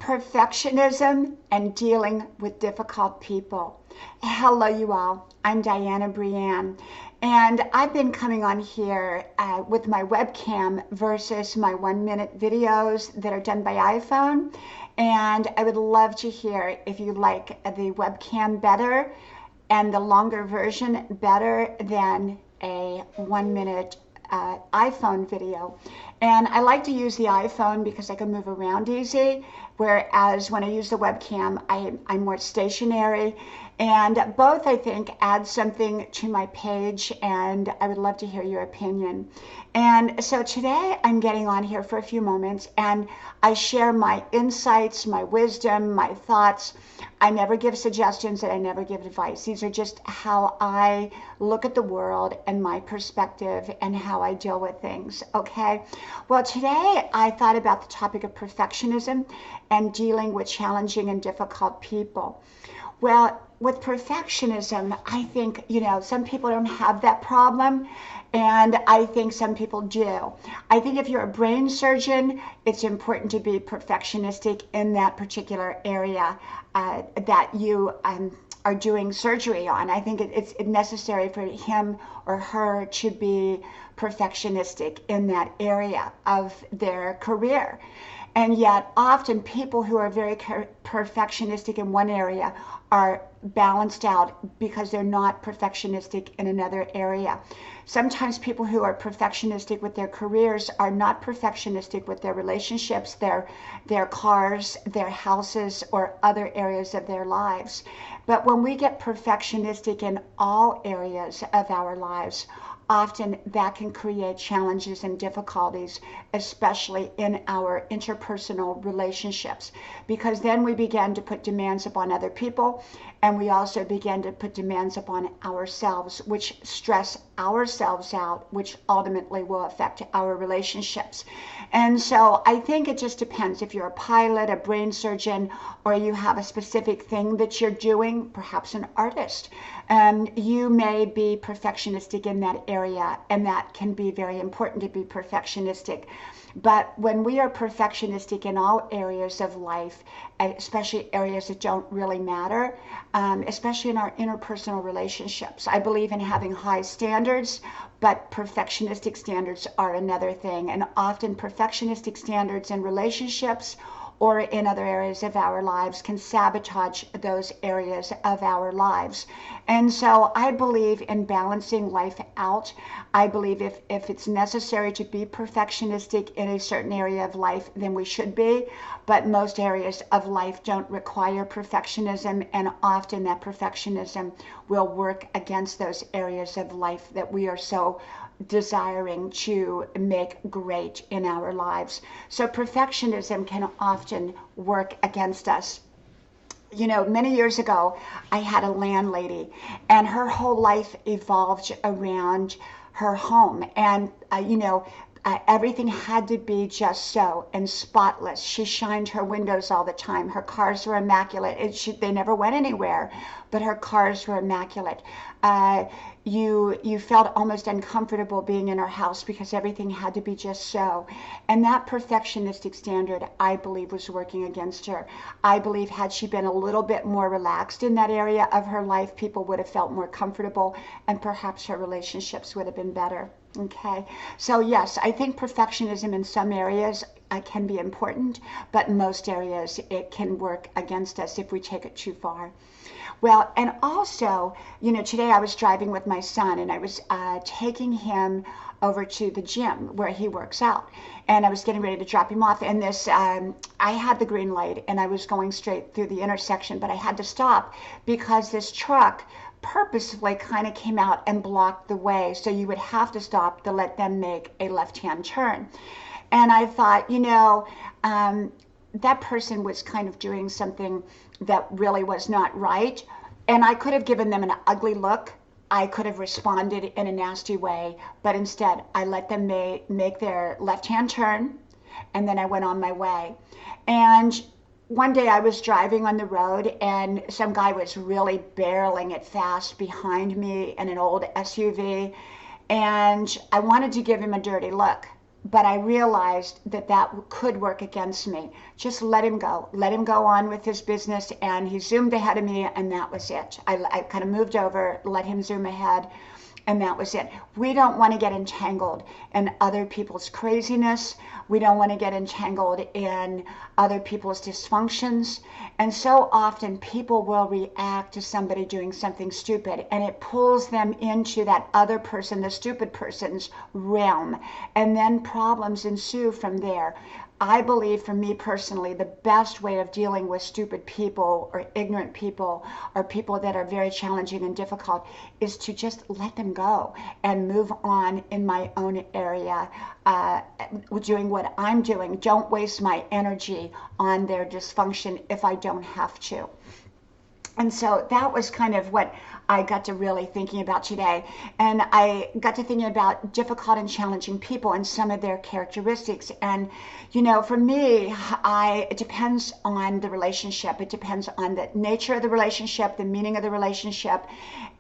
Perfectionism and dealing with difficult people. Hello, you all. I'm Diana Brienne, and I've been coming on here with my webcam versus my 1-minute videos that are done by iPhone. And I would love to hear if you like the webcam better and the longer version better than a 1-minute iPhone video. And I like to use the iPhone because I can move around easy, whereas when I use the webcam, I'm more stationary. And both, I think, add something to my page, and I would love to hear your opinion. And so today I'm getting on here for a few moments, and I share my insights, my wisdom, my thoughts. I never give suggestions and I never give advice. These are just how I look at the world and my perspective and how I deal with things, okay? Well, today I thought about the topic of perfectionism and dealing with challenging and difficult people. Well, with perfectionism, I think, some people don't have that problem, and I think some people do. I think if you're a brain surgeon, it's important to be perfectionistic in that particular area that you are doing surgery on. I think it's necessary for him or her to be perfectionistic in that area of their career. And yet often people who are very perfectionistic in one area are balanced out because they're not perfectionistic in another area. Sometimes people who are perfectionistic with their careers are not perfectionistic with their relationships, their cars, their houses, or other areas of their lives. But when we get perfectionistic in all areas of our lives, often that can create challenges and difficulties, especially in our interpersonal relationships, because then we begin to put demands upon other people, and we also begin to put demands upon ourselves, which stress ourselves out, which ultimately will affect our relationships. And so I think it just depends if you're a pilot, a brain surgeon, or you have a specific thing that you're doing, perhaps an artist. You may be perfectionistic in that area, and that can be very important to be perfectionistic. But when we are perfectionistic in all areas of life, especially areas that don't really matter, especially in our interpersonal relationships, I believe in having high standards, but perfectionistic standards are another thing. And often perfectionistic standards in relationships or in other areas of our lives can sabotage those areas of our lives. And so I believe in balancing life out. I believe if it's necessary to be perfectionistic in a certain area of life, then we should be. But most areas of life don't require perfectionism, and often that perfectionism will work against those areas of life that we are so desiring to make great in our lives. So perfectionism can often work against us. Many years ago, I had a landlady, and her whole life evolved around her home. And, everything had to be just so and spotless. She shined her windows all the time. Her cars were immaculate. They never went anywhere, but her cars were immaculate. You felt almost uncomfortable being in her house because everything had to be just so. And that perfectionistic standard, I believe, was working against her. I believe had she been a little bit more relaxed in that area of her life, people would have felt more comfortable, and perhaps her relationships would have been better. Okay, so yes, I think perfectionism in some areas can be important, but most areas it can work against us if we take it too far. Well, and also, today I was driving with my son, and I was taking him over to the gym where he works out, and I was getting ready to drop him off, and I had the green light, and I was going straight through the intersection, but I had to stop because this truck purposefully kind of came out and blocked the way, so you would have to stop to let them make a left-hand turn. And I thought, that person was kind of doing something that really was not right, and I could have given them an ugly look. I could have responded in a nasty way, but instead I let them make their left-hand turn, and then I went on my way. And one day I was driving on the road, and some guy was really barreling it fast behind me in an old SUV, and I wanted to give him a dirty look. but I realized that that could work against me. Just let him go. Let him go on with his business. And he zoomed ahead of me, and that was it. I kind of moved over, let him zoom ahead, and that was it. We don't want to get entangled in other people's craziness. We don't want to get entangled in other people's dysfunctions. And so often people will react to somebody doing something stupid, and it pulls them into that other person, the stupid person's realm. And then problems ensue from there. I believe, for me personally, the best way of dealing with stupid people or ignorant people or people that are very challenging and difficult is to just let them go and move on in my own area, doing what I'm doing. Don't waste my energy on their dysfunction if I don't have to. And so that was kind of what I got to really thinking about today. And I got to thinking about difficult and challenging people and some of their characteristics. And, you know, for me, it depends on the relationship. It depends on the nature of the relationship, the meaning of the relationship,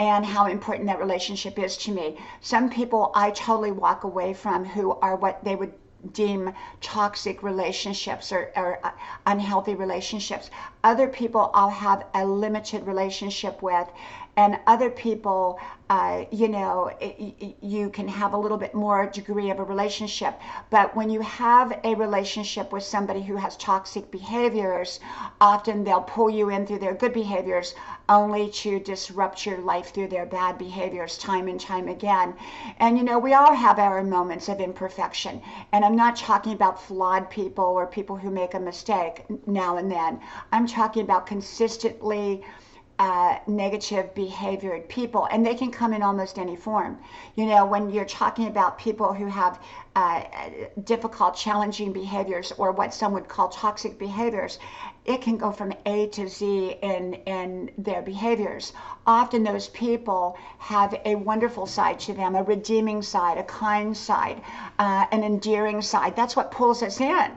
and how important that relationship is to me. Some people I totally walk away from who are what they would deem toxic relationships or unhealthy relationships. Other people I'll have a limited relationship with, and other people, you know, you can have a little bit more degree of a relationship. But when you have a relationship with somebody who has toxic behaviors, often they'll pull you in through their good behaviors only to disrupt your life through their bad behaviors time and time again. And, you know, we all have our moments of imperfection. And I'm not talking about flawed people or people who make a mistake now and then. I'm talking about consistently negative behaviored people, and they can come in almost any form. You know, when you're talking about people who have difficult, challenging behaviors, or what some would call toxic behaviors, it can go from A to Z in their behaviors. Often those people have a wonderful side to them, a redeeming side, a kind side, an endearing side. That's what pulls us in,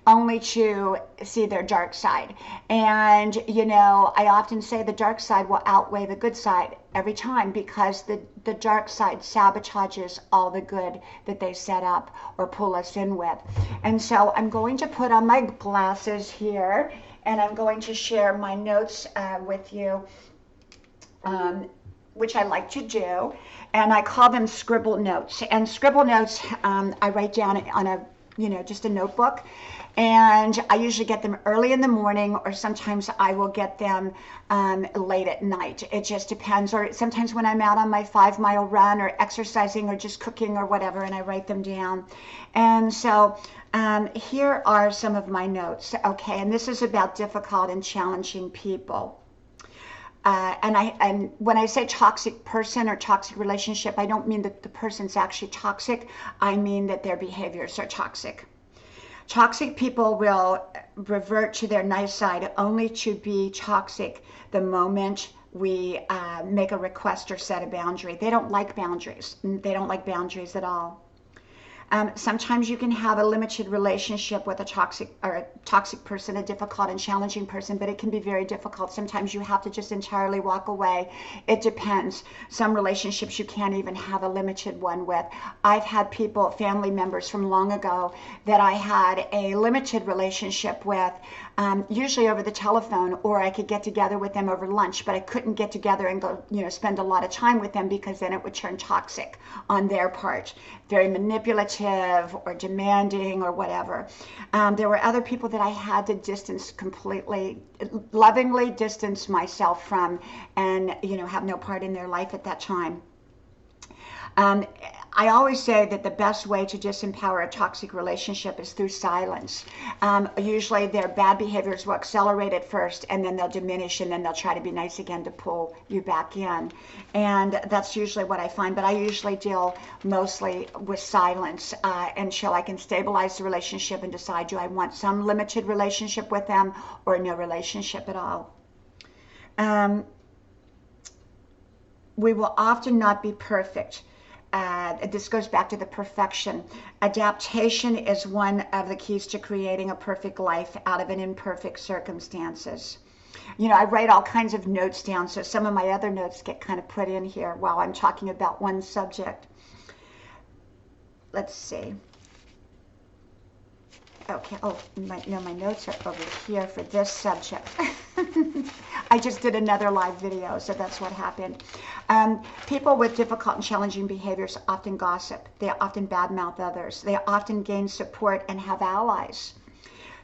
only to see their dark side. And, you know, I often say the dark side will outweigh the good side every time, because the dark side sabotages all the good that they set up or pull us in with. And so I'm going to put on my glasses here, and I'm going to share my notes with you, which I like to do. And I call them scribble notes. And scribble notes, I write down on a, you know, just a notebook. And I usually get them early in the morning, or sometimes I will get them late at night. It just depends. Or sometimes when I'm out on my 5-mile run or exercising or just cooking or whatever, and I write them down. And so here are some of my notes. Okay, and this is about difficult and challenging people. And when I say toxic person or toxic relationship, I don't mean that the person's actually toxic. I mean that their behaviors are toxic. Toxic people will revert to their nice side only to be toxic the moment we make a request or set a boundary. They don't like boundaries. They don't like boundaries at all. Sometimes you can have a limited relationship with a toxic person, a difficult and challenging person, but it can be very difficult. Sometimes you have to just entirely walk away. It depends. Some relationships you can't even have a limited one with. I've had people, family members from long ago, that I had a limited relationship with, usually over the telephone, or I could get together with them over lunch, but I couldn't get together and go, you know, spend a lot of time with them, because then it would turn toxic on their part. Very manipulative or demanding or whatever. There were other people that I had to distance completely, lovingly distance myself from, and, you know, have no part in their life at that time. I always say that the best way to disempower a toxic relationship is through silence. Usually their bad behaviors will accelerate at first, and then they'll diminish, and then they'll try to be nice again to pull you back in. And that's usually what I find. But I usually deal mostly with silence until I can stabilize the relationship and decide, do I want some limited relationship with them or no relationship at all? We will often not be perfect. This goes back to the perfection. Adaptation is one of the keys to creating a perfect life out of an imperfect circumstances. You know, I write all kinds of notes down, so some of my other notes get kind of put in here while I'm talking about one subject. Let's see. Okay, oh, my notes are over here for this subject. I just did another live video, so that's what happened. People with difficult and challenging behaviors often gossip. They often badmouth others. They often gain support and have allies.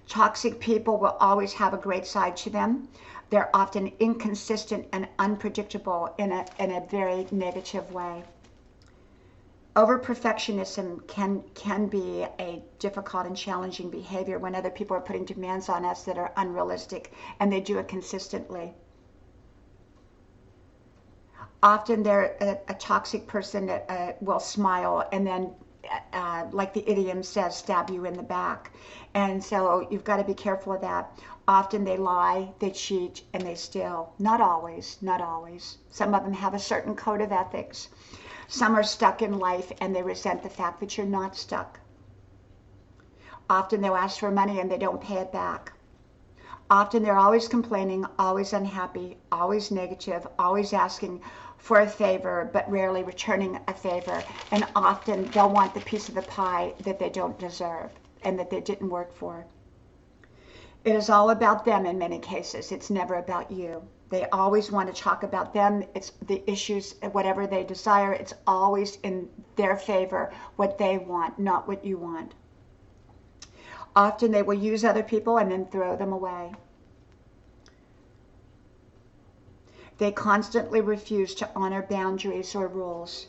Toxic people will always have a great side to them. They're often inconsistent and unpredictable in a very negative way. Over-perfectionism can be a difficult and challenging behavior when other people are putting demands on us that are unrealistic, and they do it consistently. Often they're a toxic person that will smile and then, like the idiom says, stab you in the back. And so you've got to be careful of that. Often they lie, they cheat, and they steal. Not always, not always. Some of them have a certain code of ethics. Some are stuck in life and they resent the fact that you're not stuck. Often they'll ask for money and they don't pay it back. Often they're always complaining, always unhappy, always negative, always asking for a favor, but rarely returning a favor. And often they'll want the piece of the pie that they don't deserve and that they didn't work for. It is all about them in many cases. It's never about you. They always want to talk about them. It's the issues, whatever they desire. It's always in their favor, what they want, not what you want. Often they will use other people and then throw them away. They constantly refuse to honor boundaries or rules.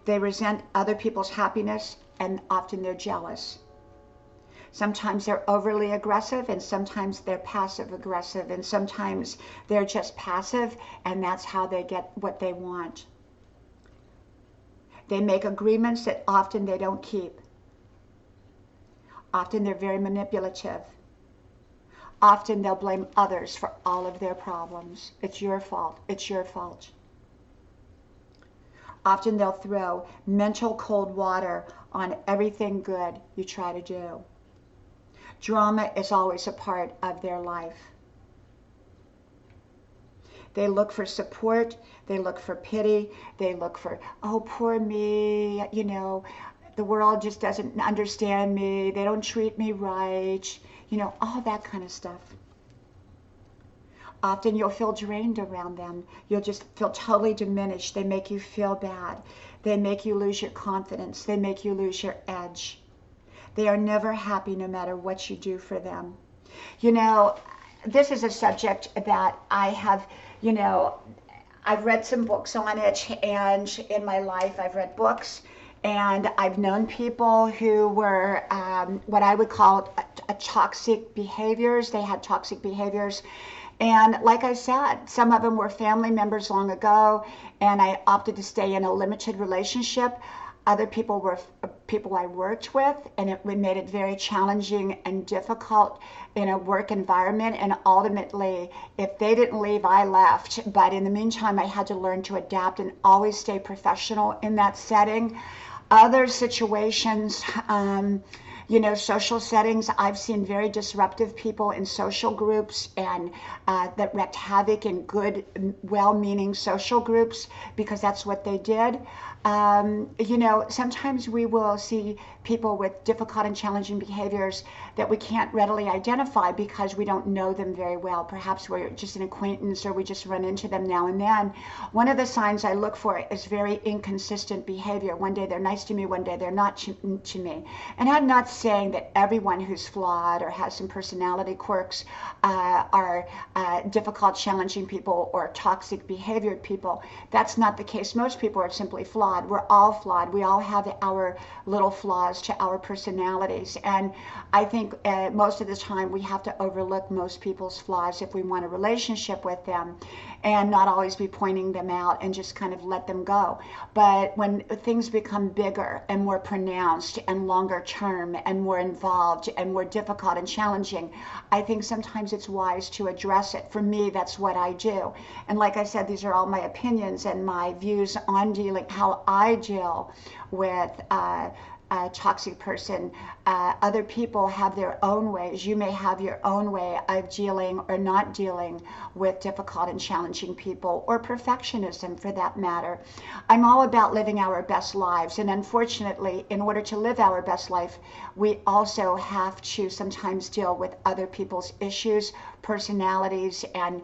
They resent other people's happiness, and often they're jealous. Sometimes they're overly aggressive, and sometimes they're passive aggressive, and sometimes they're just passive, and that's how they get what they want. They make agreements that often they don't keep. Often they're very manipulative. Often they'll blame others for all of their problems. It's your fault. It's your fault. Often they'll throw mental cold water on everything good you try to do. Drama is always a part of their life. They look for support. They look for pity. They look for, oh, poor me, you know, the world just doesn't understand me. They don't treat me right, you know, all that kind of stuff. Often you'll feel drained around them. You'll just feel totally diminished. They make you feel bad. They make you lose your confidence. They make you lose your edge. They are never happy no matter what you do for them. You know, this is a subject that I have, you know, I've read some books on it, and in my life I've read books, and I've known people who were what I would call a toxic behaviors. They had toxic behaviors. And like I said, some of them were family members long ago, and I opted to stay in a limited relationship. Other people were people I worked with, and it made it very challenging and difficult in a work environment. And ultimately, if they didn't leave, I left. But in the meantime, I had to learn to adapt and always stay professional in that setting. Other situations, you know, social settings, I've seen very disruptive people in social groups, and that wreaked havoc in good, well-meaning social groups because that's what they did. You know, sometimes we will see people with difficult and challenging behaviors that we can't readily identify because we don't know them very well. Perhaps we're just an acquaintance, or we just run into them now and then. One of the signs I look for is very inconsistent behavior. One day they're nice to me, one day they're not to me. And I'm not saying that everyone who's flawed or has some personality quirks are difficult, challenging people or toxic behaviored people. That's not the case. Most people are simply flawed. We're all flawed. We all have our little flaws to our personalities. And I think most of the time we have to overlook most people's flaws if we want a relationship with them, and not always be pointing them out and just kind of let them go. But when things become bigger and more pronounced and longer term and more involved and more difficult and challenging, I think sometimes it's wise to address it. For me, that's what I do. And like I said, these are all my opinions and my views on dealing, how I deal with a toxic person. Other people have their own ways. You may have your own way of dealing or not dealing with difficult and challenging people, or perfectionism for that matter. I'm all about living our best lives, and unfortunately, in order to live our best life, we also have to sometimes deal with other people's issues, personalities, and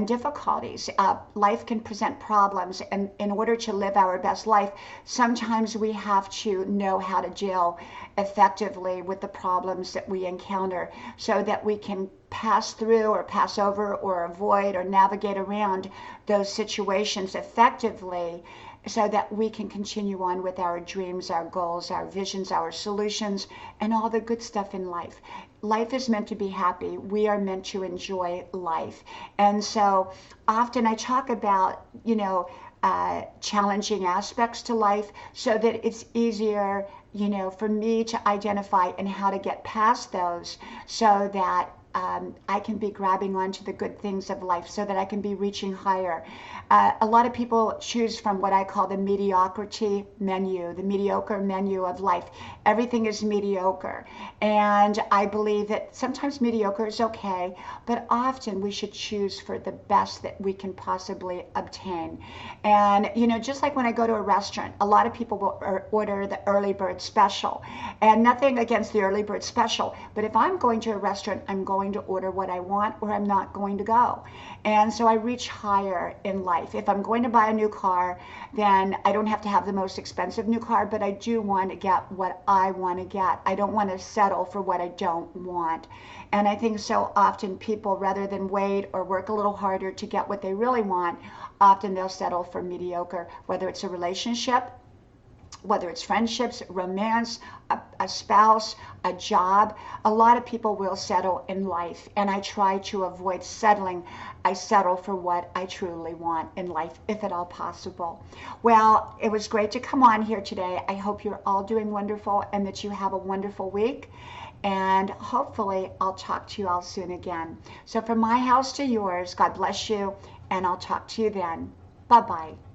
difficulties. Life can present problems, and in order to live our best life, sometimes we have to know how to deal effectively with the problems that we encounter so that we can pass through or pass over or avoid or navigate around those situations effectively, so that we can continue on with our dreams, our goals, our visions, our solutions, and all the good stuff in life. Life is meant to be happy. We are meant to enjoy life. And so often I talk about, challenging aspects to life so that it's easier, for me to identify and how to get past those, so that I can be grabbing onto the good things of life, so that I can be reaching higher. A lot of people choose from what I call the mediocrity menu, the mediocre menu of life. Everything is mediocre. And I believe that sometimes mediocre is okay, but often we should choose for the best that we can possibly obtain. And, just like when I go to a restaurant, a lot of people will order the early bird special. And nothing against the early bird special, but if I'm going to a restaurant, I'm going to order what I want, or I'm not going to go. And so I reach higher in life. If I'm going to buy a new car, then I don't have to have the most expensive new car, but I do want to get what I want to get. I don't want to settle for what I don't want. And I think so often people, rather than wait or work a little harder to get what they really want, often they'll settle for mediocre, whether it's a relationship, whether it's friendships, romance, a spouse, a job. A lot of people will settle in life, and I try to avoid settling. I settle for what I truly want in life, if at all possible. Well, it was great to come on here today. I hope you're all doing wonderful and that you have a wonderful week. And hopefully I'll talk to you all soon again. So from my house to yours, God bless you, and I'll talk to you then. Bye-bye.